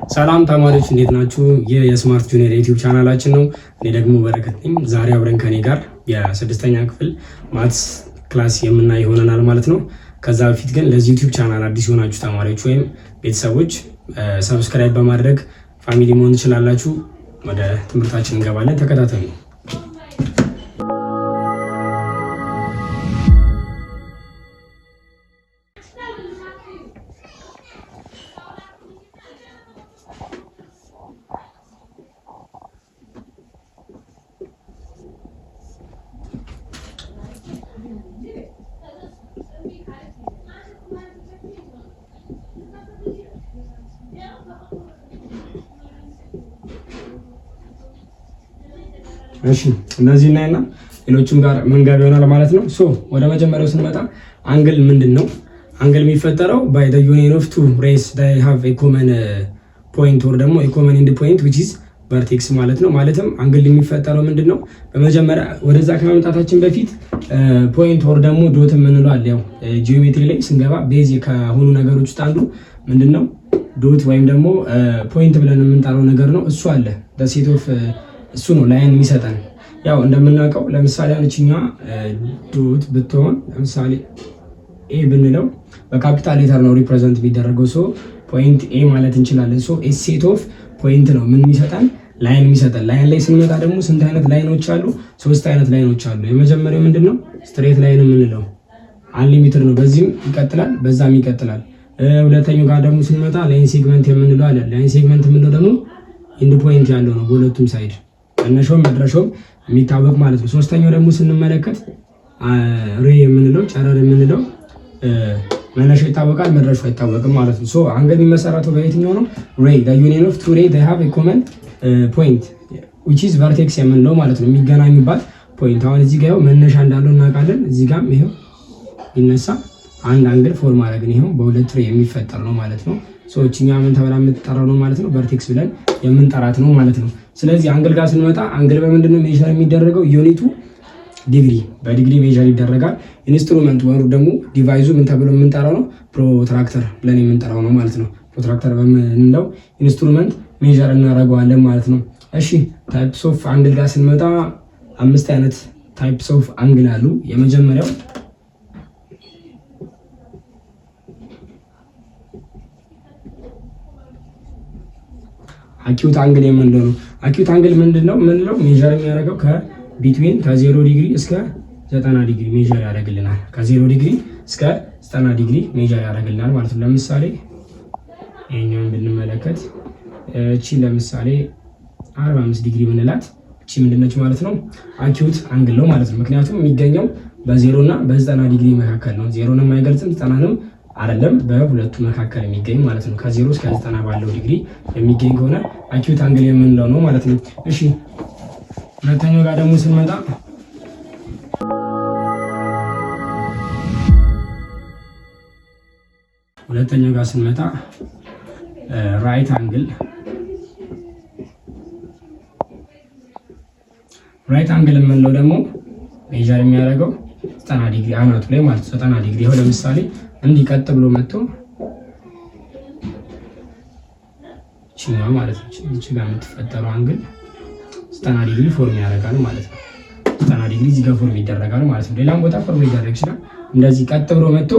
ሰላም ተማሪዎች እንዴት ናችሁ? ይህ የስማርት ጁኒየር ዩቲዩብ ቻናላችን ነው። እኔ ደግሞ በረከት ነኝ። ዛሬ አብረን ከኔ ጋር የስድስተኛ ክፍል ማትስ ክላስ የምናይ ይሆናል ማለት ነው። ከዛ በፊት ግን ለዚህ ዩቲዩብ ቻናል አዲስ የሆናችሁ ተማሪዎች ወይም ቤተሰቦች ሰብስክራይብ በማድረግ ፋሚሊ መሆን ትችላላችሁ። ወደ ትምህርታችን እንገባለን። ተከታተሉ። እሺ እነዚህ እና ሌሎችም ጋር መንገድ ይሆናል ማለት ነው። ሶ ወደ መጀመሪያው ስንመጣ አንግል ምንድነው? አንግል የሚፈጠረው by the union of two rays that have a common point or ደግሞ a common end point which is vertex ማለት ነው። ማለትም አንግል የሚፈጠረው ምንድነው? በመጀመሪያ ወደዛ ከመምጣታችን በፊት ፖይንት or ደግሞ ዶት የምንለው አለ። ያው ጂኦሜትሪ ላይ ስንገባ ቤዝ ከሆኑ ነገሮች ውስጥ አንዱ ምንድነው? ዶት ወይም ደግሞ ፖይንት ብለን የምንጠራው ነገር ነው። እሱ አለ the set of እሱ ነው ላይን የሚሰጠን። ያው እንደምናውቀው ለምሳሌ አንቺኛ ዶት ብትሆን ለምሳሌ ኤ ብንለው በካፒታል ሌተር ነው ሪፕሬዘንት ቢደረገው ሶ ፖይንት ኤ ማለት እንችላለን። ሶ ኤ ሴት ኦፍ ፖይንት ነው ምን የሚሰጠን? ላይን የሚሰጠን። ላይን ላይ ስንመጣ ደግሞ ስንት አይነት ላይኖች አሉ? ሶስት አይነት ላይኖች አሉ። የመጀመሪያው ምንድነው? ስትሬት ላይን የምንለው አንሊሚትድ ነው። በዚህም ይቀጥላል፣ በዛም ይቀጥላል። ሁለተኛው ጋር ደግሞ ስንመጣ ላይን ሴግመንት የምንለው አለ። ላይን ሴግመንት የምንለው ደግሞ ኢንድ ፖይንት ያለው ነው በሁለቱም ሳይድ መነሻውም መድረሻውም የሚታወቅ ማለት ነው። ሶስተኛው ደግሞ ስንመለከት ሬ የምንለው ጨረር የምንለው መነሻው ይታወቃል፣ መድረሻው አይታወቅም ማለት ነው። ሶ አንግል የሚመሰረተው በየትኛው ነው? ሬ the union of two rays they have a common point which is vertex የምንለው ማለት ነው፣ የሚገናኙባት ፖይንት። አሁን እዚህ ጋር መነሻ እንዳለው እናውቃለን። እዚህ ጋርም ይሄው ይነሳ አንድ አንግል ፎርም አድርገን ይሄው በሁለት ሬ የሚፈጠር ነው ማለት ነው። ሶ እኛ ምን ተብላ የምትጠራው ነው ማለት ነው? ቨርቴክስ ብለን የምንጠራት ነው ማለት ነው። ስለዚህ አንግል ጋር ስንመጣ አንግል በምንድነው ሜዠር የሚደረገው? ዩኒቱ ዲግሪ፣ በዲግሪ ሜዠር ይደረጋል። ኢንስትሩመንት ወሩ ደግሞ ዲቫይሱ ምን ተብሎ የምንጠራው ነው? ፕሮትራክተር ብለን የምንጠራው ነው ማለት ነው። ፕሮትራክተር በምንለው ኢንስትሩመንት ሜዠር እናደርገዋለን ማለት ነው። እሺ ታይፕስ ኦፍ አንግል ጋር ስንመጣ አምስት አይነት ታይፕስ ኦፍ አንግል አሉ። የመጀመሪያው አኪዩት አንግል የምንለው ነው። አኪዩት አንግል ምንድነው? ምንለው ሜዠር የሚያደርገው ከቢትዊን ከ0 ዲግሪ እስከ 90 ዲግሪ ሜዠር ያደርግልናል። ከ0 ዲግሪ እስከ 90 ዲግሪ ሜዠር ያደርግልናል ማለት ነው። ለምሳሌ ይሄኛውን ብንመለከት እቺ ለምሳሌ 45 ዲግሪ ምንላት እቺ ምንድነች ማለት ነው? አኪዩት አንግል ነው ማለት ነው። ምክንያቱም የሚገኘው በ0 እና በ90 ዲግሪ መካከል ነው። 0ንም አይገልጽም 90ንም አይደለም፣ በሁለቱ መካከል የሚገኝ ማለት ነው። ከ0 እስከ 90 ባለው ዲግሪ የሚገኝ ከሆነ አኪዩት አንግል የምንለው ነው ማለት ነው። እሺ ሁለተኛው ጋር ደግሞ ስንመጣ ራይት አንግል የምንለው ደግሞ ሜዠር የሚያደርገው 90 ዲግሪ አናቱ ላይ ማለት 90 ዲግሪ። ይኸው ለምሳሌ እንዲህ ቀጥ ብሎ መጥቶ ቺማ ማለት ነው እቺ ጋር የምትፈጠረው አንግል 90 ዲግሪ ፎርም ያደርጋል ማለት ነው። 90 ዲግሪ እዚህ ጋር ፎርም ይደረጋል ማለት ነው። ሌላም ቦታ ፎርም ይደረግ ይችላል። እንደዚህ ቀጥ ብሎ መጥቶ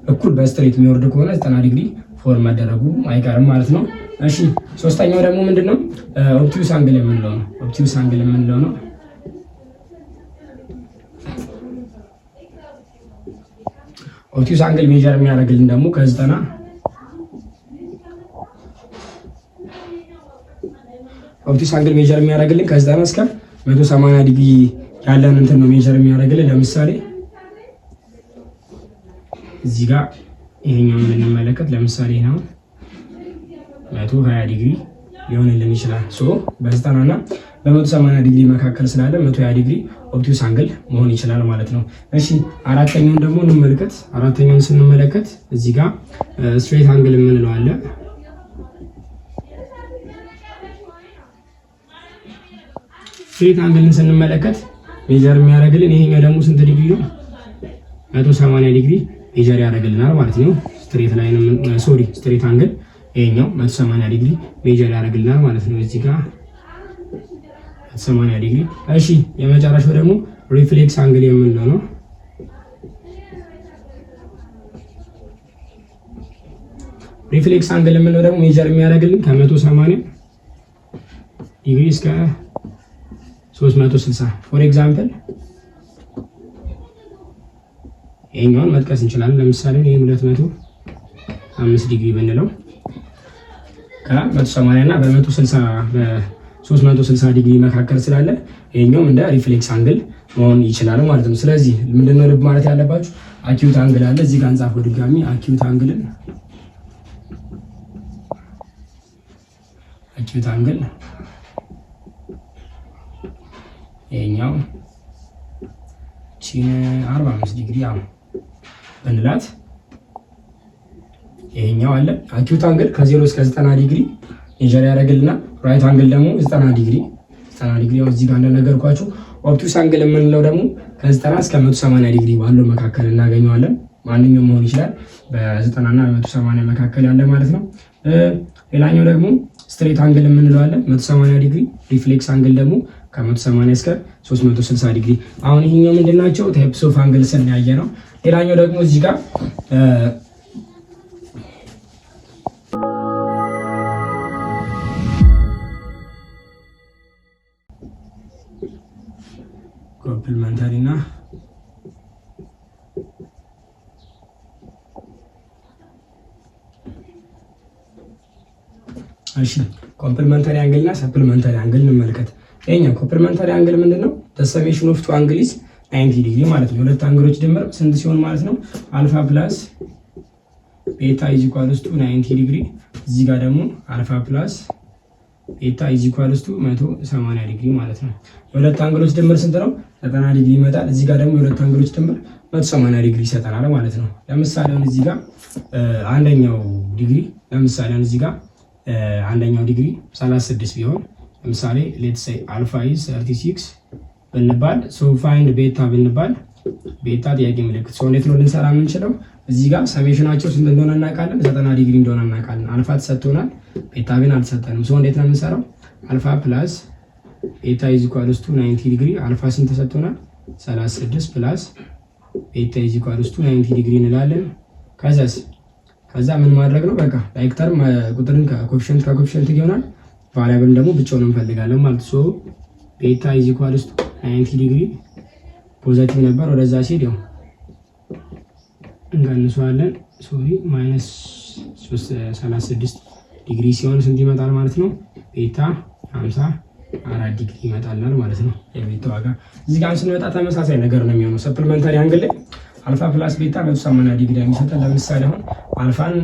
እኩል በስትሬት የሚወርድ ከሆነ 90 ዲግሪ ፎርም ማደረጉ አይቀርም ማለት ነው። እሺ ሶስተኛው ደግሞ ምንድነው? ኦብቱስ አንግል የምንለው ነው። ኦብቱስ አንግል የምንለው ነው ኦብቱስ አንግል ሜዠር የሚያደርግልን ደግሞ ከ90 ኦብቱስ አንግል ሜዠር የሚያደርግልን ከ90 እስከ 180 ዲግሪ ያለን እንትን ነው ሜዠር የሚያደርግልን። ለምሳሌ እዚህ ጋር ይሄኛውን ብንመለከት ለምሳሌ ነው 120 ዲግሪ ሊሆንልን ይችላል። ሶ በ90 እና በ180 ዲግሪ መካከል ስላለ 120 ዲግሪ ኦብቱስ አንግል መሆን ይችላል ማለት ነው። እሺ አራተኛውን ደግሞ እንመልከት። አራተኛውን ስንመለከት እዚህ ጋር ስትሬት አንግል የምንለው አለ። ስትሬት አንግልን ስንመለከት ሜዠር የሚያደርግልን ይሄኛው ደግሞ ስንት ዲግሪ ነው? 180 ዲግሪ ሜዠር ያደርግልናል ማለት ነው። ስትሬት አንግል ይሄኛው 180 ዲግሪ ሜጀር ያደርግልናል ማለት ነው። እዚህ ጋር 180 ዲግሪ። እሺ የመጨረሻው ደግሞ ሪፍሌክስ አንግል የምንለው ነው። ሪፍሌክስ አንግል የምንለው ደግሞ ሜጀር የሚያደርግልን ከ180 ዲግሪ እስከ 360 ፎር ኤግዛምፕል ይሄኛውን መጥቀስ እንችላለን። ለምሳሌ ይሄ 205 ዲግሪ ብንለው ከ180 እና በ360 ዲግሪ መካከል ስላለ ይሄኛውም እንደ ሪፍሌክስ አንግል መሆን ይችላል ማለት ነው። ስለዚህ ምንድነው ልብ ማለት ያለባችሁ አኪዩት አንግል አለ እዚህ ጋር እንጻፈው ድጋሚ አኪዩት አንግል ይሄኛው ቺን 45 ዲግሪ ብንላት ይሄኛው አለ አኪዩት አንግል ከ0 እስከ 90 ዲግሪ ሜጀር ያደርግልና ራይት አንግል ደግሞ 90 ዲግሪ ያው እዚህ ጋር እንደነገርኳችሁ ኦብቱስ አንግል የምንለው ደግሞ ከ90 እስከ 180 ዲግሪ ባለው መካከል እናገኘዋለን። ማንኛውም መሆን ይችላል በ90 እና በ180 መካከል ያለ ማለት ነው። ሌላኛው ደግሞ ስትሬት አንግል የምንለው አለ 180 ዲግሪ። ሪፍሌክስ አንግል ደግሞ ከ180 እስከ 360 ዲግሪ። አሁን ይሄኛው ምንድናቸው ታይፕስ ኦፍ አንግልስ ያየ ነው። ሌላኛው ደግሞ እዚህ ጋር ኮምፕሊመንታሪ እና እሺ ኮምፕሊመንታሪ አንግል እና ሰፕሊመንታሪ አንግል እንመልከት። ይሄኛው ኮምፕሊመንታሪ አንግል ምንድነው? the summation of two angles 90 ዲግሪ ማለት ነው። ሁለት አንግሎች ድምር ስንት ሲሆን ማለት ነው? አልፋ ፕላስ ቤታ ኢዝ ኢኳልስ ቱ 90 ዲግሪ። እዚህ ጋር ደግሞ አልፋ ፕላስ ቤታ ኢዝ ኢኳልስ ቱ 180 ዲግሪ ማለት ነው። የሁለት አንግሎች ድምር ስንት ነው? 90 ዲግሪ ይመጣል። እዚህ ጋር ደግሞ የሁለት አንግሎች ድምር 180 ዲግሪ ይሰጠናል ማለት ነው። ለምሳሌ አሁን እዚህ ጋር አንደኛው ዲግሪ አንደኛው ዲግሪ 36 ቢሆን ለምሳሌ ሌትስ ሴይ አልፋ ኢዝ 36 ብንባል ሶ ፋይንድ ቤታ ብንባል ቤታ ጥያቄ ምልክት ሶ እንዴት ነው ልንሰራ የምንችለው? እዚህ ጋር ሰሜሽናቸው ስንት እንደሆነ እናውቃለን። 90 ዲግሪ እንደሆነ እናውቃለን። አልፋ ተሰጥቶናል፣ ቤታ ግን አልተሰጠንም። ሶ እንዴት ነው የምንሰራው? አልፋ ፕላስ ቤታ ኢዝ ኢኳልስ ቱ 90 ዲግሪ። አልፋ ስንት ተሰጥቶናል? 36 ፕላስ ቤታ ኢዝ ኢኳልስ ቱ 90 ዲግሪ እንላለን። ከዛ ምን ማድረግ ነው? በቃ ላይክ ተርም ቁጥርን ከኮኤፊሺየንት ይሆናል። ቫሪያብል ደግሞ ብቻውን እንፈልጋለን ማለት ሶ ቤታ ኢዝ ኢኳልስ ቱ 90 ዲግሪ ፖዚቲቭ ነበር፣ ወደዛ ሲሄድ ያው እንቀንሰዋለን። ሶሪ ማይነስ 36 ዲግሪ ሲሆን ስንት ይመጣል ማለት ነው? ቤታ 54 ዲግሪ ይመጣልናል ማለት ነው የቤታ ዋጋ። እዚህ ጋር ስንመጣ ተመሳሳይ ነገር ነው የሚሆነው። ሰፕሊመንታሪ አንግል ላይ አልፋ ፕላስ ቤታ 180 ዲግሪ የሚሰጠን። ለምሳሌ አሁን አልፋን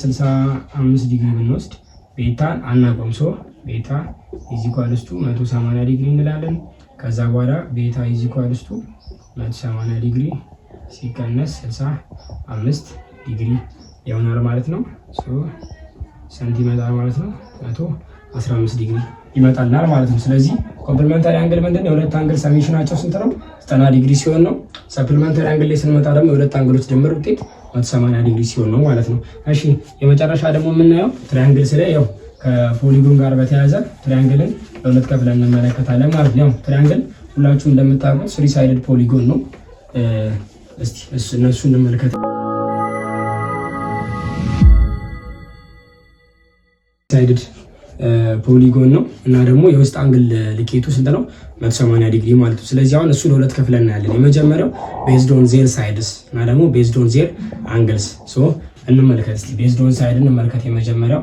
65 ዲግሪ ብንወስድ ቤታን አናውቀውም። ሶ ቤታ ኢዝ ኢኳልስ ቱ 180 ዲግሪ እንላለን። ከዛ በኋላ ቤታ ኢዝ ኢኳልስ ቱ 180 ዲግሪ ሲቀነስ 65 ዲግሪ ይሆናል ማለት ነው። ሶ ስንት ይመጣል ማለት ነው? 115 ዲግሪ ይመጣልናል ማለት ነው። ስለዚህ ኮምፕሊመንታሪ አንግል ምንድነው? የሁለት አንግል ሰሜሽናቸው ስንት ነው? 90 ዲግሪ ሲሆን ነው። ሰፕሊመንታሪ አንግል ላይ ስንመጣ ደግሞ የሁለት አንግሎች ድምር ውጤት 180 ዲግሪ ሲሆን ነው ማለት ነው። እሺ የመጨረሻ ደግሞ የምናየው ትራያንግል ስለ ያው ከፖሊጎን ጋር በተያያዘ ትራያንግልን በሁለት ከፍለን እንመለከታለን ማለት ነው። ያው ትራያንግል ሁላችሁም እንደምታውቁት 3 ሳይድድ ፖሊጎን ነው። እስቲ እነሱ እንመልከት። ሳይድድ ፖሊጎን ነው እና ደግሞ የውስጥ አንግል ልኬቱ ስንት ነው? 180 ዲግሪ ማለት ነው። ስለዚህ አሁን እሱ ለሁለት ከፍለን እናያለን። የመጀመሪያው ቤዝድ ኦን ዜር ሳይድስ እና ደግሞ ቤዝድ ኦን ዜር አንግልስ። ሶ እንመልከት እስቲ ቤዝድ ኦን ሳይድ እንመልከት። የመጀመሪያው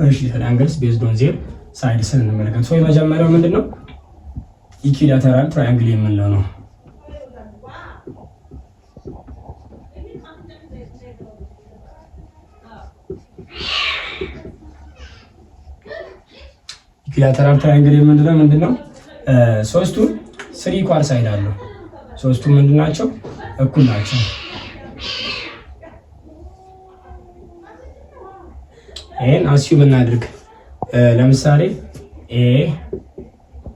እሺ ትራያንግልስ ቤዝድ ኦን ዜር ሳይድስ እንመለከት። ሶ የመጀመሪያው ምንድነው? ኢኩዊላተራል ትራያንግል የምንለው ነው። ኢኩዊላተራል ትራያንግል የምንለው ምንድነው? ሶስቱ 3 ኢኳል ሳይድ አለው። ሶስቱ ምንድናቸው? እኩል ናቸው። ይሄን አስዩም እናድርግ። ለምሳሌ ኤ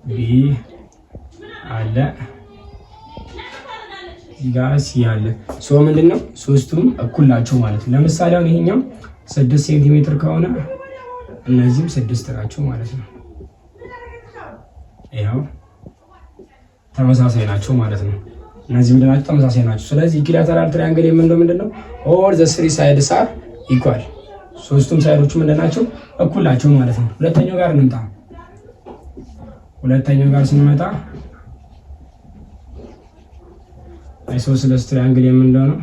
ቢ አለ እዚህ ጋር ሲ አለ። ሶ ምንድነው ሶስቱም እኩል ናቸው ማለት ነው። ለምሳሌ አሁን ይሄኛው 6 ሴንቲሜትር ከሆነ እነዚህም 6 ናቸው ማለት ነው። ያው ተመሳሳይ ናቸው ማለት ነው። እነዚህ ምንድናቸው? ተመሳሳይ ናቸው። ስለዚህ ኢኩላተራል ትራያንግል የምንለው ምንድነው? ኦል ዘ 3 ሳይድስ አር ኢኳል። ሶስቱም ሳይዶቹ ምንድናቸው? እኩል ናቸው ማለት ነው። ሁለተኛው ጋር እንምጣ። ሁለተኛው ጋር ስንመጣ አይሶስለስ ትራያንግል የምንለው ነው።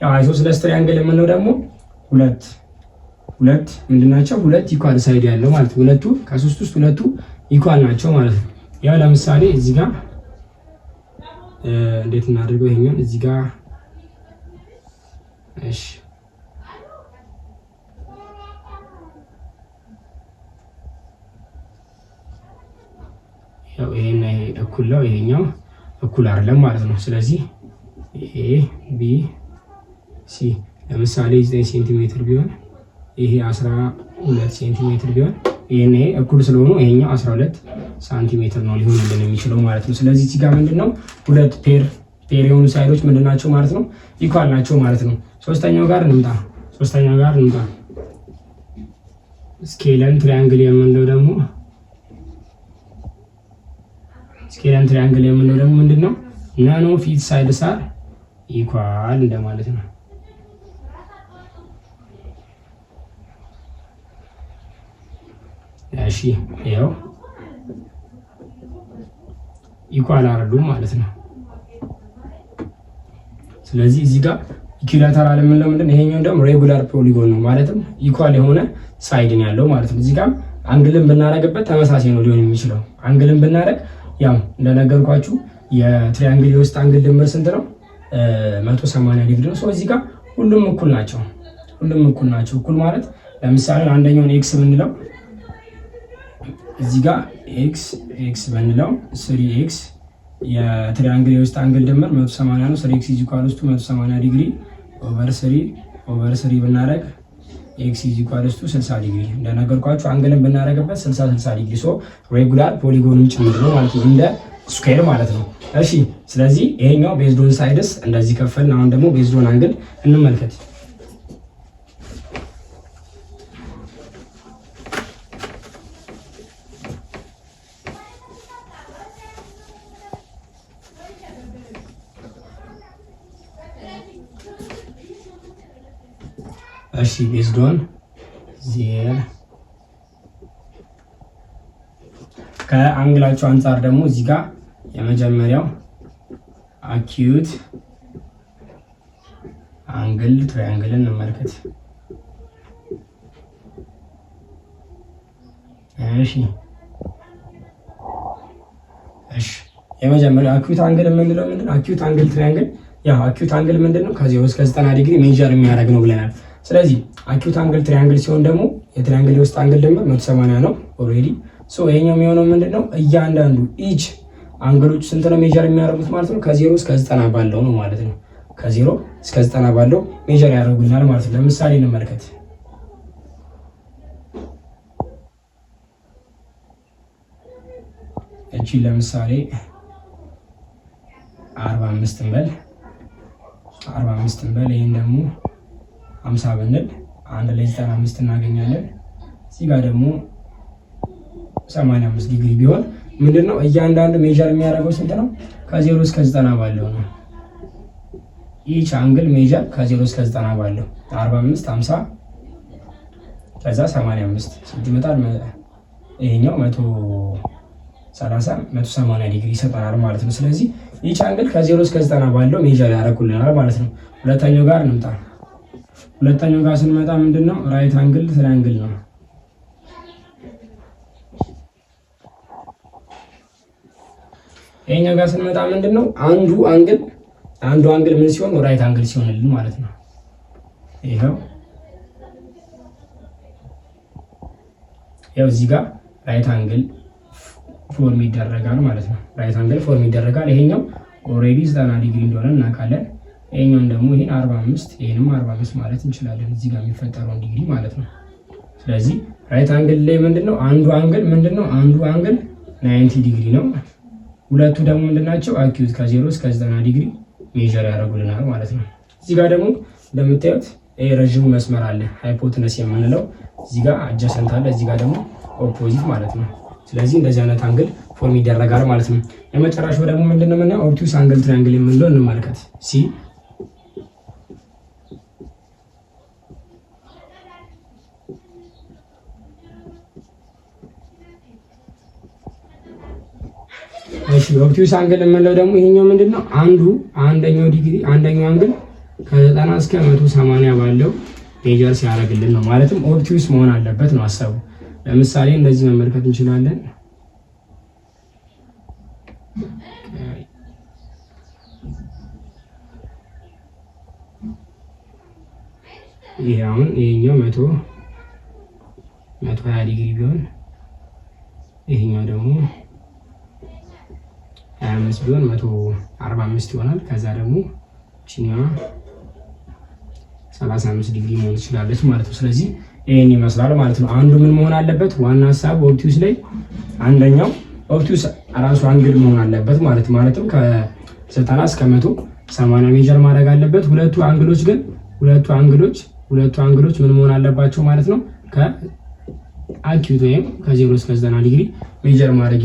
ያው አይሶስለስ ትራያንግል የምንለው ደግሞ ሁለት ምንድናቸው? ሁለት ኢኳል ሳይድ ያለው ማለት ነው። ሁለቱ ከሶስት ውስጥ ሁለቱ ኢኳል ናቸው ማለት ነው። ያው ለምሳሌ እዚህ ጋር እንዴት እናደርገው? ይሄኛው እዚህ ጋር እሺ፣ ያው ይሄና ይሄ እኩል ነው፣ ይሄኛው እኩል አይደለም ማለት ነው። ስለዚህ ኤ ቢ ሲ ለምሳሌ 9 ሴንቲሜትር ቢሆን ይሄ 12 ሴንቲሜትር ቢሆን ይሄ እኩል ስለሆኑ ይሄኛው 12 ሳንቲሜትር ነው ሊሆንልን የሚችለው ማለት ነው። ስለዚህ እዚህ ጋር ምንድነው ሁለት ፔር የሆኑ ሳይዶች ምንድናቸው ማለት ነው? ኢኳል ናቸው ማለት ነው። ሶስተኛው ጋር እንምጣ። ስኬለን ትራያንግል የምንለው ደግሞ ምንድነው? ናን ኦፍ ኢች ሳይድስ አር ኢኳል እንደማለት ነው። እሺ ያው ኢኳል አይደሉም ማለት ነው። ስለዚህ እዚህ ጋር ኢኩላተራል የምንለው ምንድነው? ይሄኛው ደግሞ ሬጉላር ፖሊጎን ነው ማለትም ኢኳል የሆነ ሳይድን ያለው ማለት ነው። እዚህ ጋር አንግልን ብናረግበት ተመሳሳይ ነው ሊሆን የሚችለው። አንግልን ብናረግ ያው እንደነገርኳችሁ የትሪያንግል የውስጥ አንግል ድምር ስንት ነው? 180 ዲግሪ ነው። እዚህ ጋር ሁሉም እኩል ናቸው። እኩል ማለት ለምሳሌ አንደኛውን ኤክስ ብንለው እዚህ ጋር ኤክስ ብንለው 3x የትሪያንግል የውስጥ አንግል ድምር 180 ነው። 3x = 180 ዲግሪ ኦቨር 3 ብናረግ x = 60 ዲግሪ። እንደነገርኳችሁ አንግልን ብናረግበት 60 ዲግሪ ሶ ሬጉላር ፖሊጎንም ጭምር ነው ማለት ነው፣ እንደ ስኩዌር ማለት ነው። እሺ ስለዚህ ይሄኛው ቤዝድ ኦን ሳይድስ እንደዚህ ከፈልን። አሁን ደግሞ ቤዝድ ኦን አንግል እንመልከት። እሺ ቤዝድ ኦን ዜር ከአንግላቸው አንፃር ደግሞ እዚህ ጋር የመጀመሪያው አኪዩት አንግል ትራያንግልን እንመልከት። እሺ የመጀመሪያው አኪዩት አንግል የምንለው ምንድነው? አኪዩት አንግል ትራያንግል ያው አኪዩት አንግል ምንድነው? ከ0 እስከ 90 ዲግሪ ሜጀር የሚያደርግ ነው ብለናል። ስለዚህ አኪዩት አንግል ትራያንግል ሲሆን ደግሞ የትራያንግል የውስጥ አንግል ድምር 180 ነው ኦልሬዲ። ሶ ይሄኛው የሚሆነው ምንድነው? እያንዳንዱ ኢች አንግሎች ስንት ነው ሜጀር የሚያደርጉት ማለት ነው? ከ0 እስከ 90 ባለው ነው ማለት ነው። ከ0 እስከ 90 ባለው ሜጀር ያደርጉልናል ማለት ነው። ለምሳሌ እንመልከት። እቺ ለምሳሌ 45 እንበል ይሄን ደግሞ 50 ብንል አንድ ላይ 95 እናገኛለን። እዚህ ጋር ደግሞ 85 ዲግሪ ቢሆን ምንድነው እያንዳንዱ ሜጀር የሚያደርገው ስንት ነው? ከ0 እስከ 90 ባለው ነው። ኢች አንግል ሜጀር ከ0 እስከ 90 ባለው 45 50 ከዛ 85 ስንት ይመጣል? ይሄኛው 180 ዲግሪ ይሰጠናል ማለት ነው። ስለዚህ ኢች አንግል ከ0 እስከ 90 ባለው ሜጀር ያደርጉልናል ማለት ነው። ሁለተኛው ጋር እንምጣ። ሁለተኛው ጋር ስንመጣ ምንድነው? ራይት አንግል ትራያንግል ነው። ይሄኛው ጋር ስንመጣ ምንድነው? አንዱ አንግል ምን ሲሆን ራይት አንግል ሲሆንልን ማለት ነው። ይሄው እዚህ ጋር ራይት አንግል ፎርም ይደረጋል ማለት ነው። ራይት አንግል ፎርም ይደረጋል። ይሄኛው ኦልሬዲ 90 ዲግሪ እንደሆነ እናውቃለን። ይሄኛውን ደግሞ ይሄን 45 ይሄንም 45 ማለት እንችላለን እዚህ ጋር የሚፈጠረውን ዲግሪ ማለት ነው። ስለዚህ ራይት አንግል ላይ ምንድነው አንዱ አንግል 90 ዲግሪ ነው። ሁለቱ ደግሞ ምንድናቸው አኪዩት ከ0 እስከ 90 ዲግሪ ሜዠር ያደርጉልናል ማለት ነው። እዚህ ጋር ደግሞ እንደምታዩት ይሄ ረጅሙ መስመር አለ ሃይፖቴነስ የምንለው እዚህ ጋር አጀሰንት አለ፣ እዚህ ጋር ደግሞ ኦፖዚት ማለት ነው። ስለዚህ እንደዚህ አይነት አንግል ፎርም ይደረጋል ማለት ነው። የመጨረሻው ደግሞ ምንድነው የምናየው ኦብቱስ አንግል ትራያንግል የምንለው እንመልከት። ሲ እሺ ኦብቱስ አንግል የምንለው ደግሞ ይሄኛው ምንድነው አንደኛው ዲግሪ አንደኛው አንግል ከ90 እስከ 180 ባለው ሜዠር ሲያደርግልን ነው። ማለትም ኦብቱስ መሆን አለበት ነው ሐሳቡ። ለምሳሌ እንደዚህ መመልከት እንችላለን። ይሄ አሁን ይሄኛው 120 ዲግሪ ቢሆን ይሄኛው ደግሞ 25 ቢሆን 145 ይሆናል። ከዛ ደግሞ ቺኛዋ 35 ዲግሪ መሆን ትችላለች ማለት ነው። ስለዚህ ይሄን ይመስላል ማለት ነው። አንዱ ምን መሆን አለበት ዋና ሐሳብ ኦብቱስ ላይ አንደኛው ኦብቱስ ራሱ አንግል መሆን አለበት ማለትም ከ90 እስከ 180 ሜዠር ማድረግ አለበት። ሁለቱ አንግሎች ምን መሆን አለባቸው ማለት ነው ከአኪዩት ወይም ከ0 እስከ 90 ዲግሪ ሜዠር ማድረግ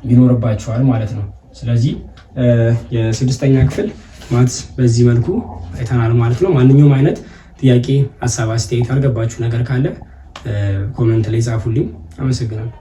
ይኖርባቸዋል ማለት ነው። ስለዚህ የስድስተኛ ክፍል ማትስ በዚህ መልኩ አይተናል ማለት ነው። ማንኛውም አይነት ጥያቄ፣ ሀሳብ፣ አስተያየት ያልገባችሁ ነገር ካለ ኮሜንት ላይ ጻፉልኝ። አመሰግናለሁ።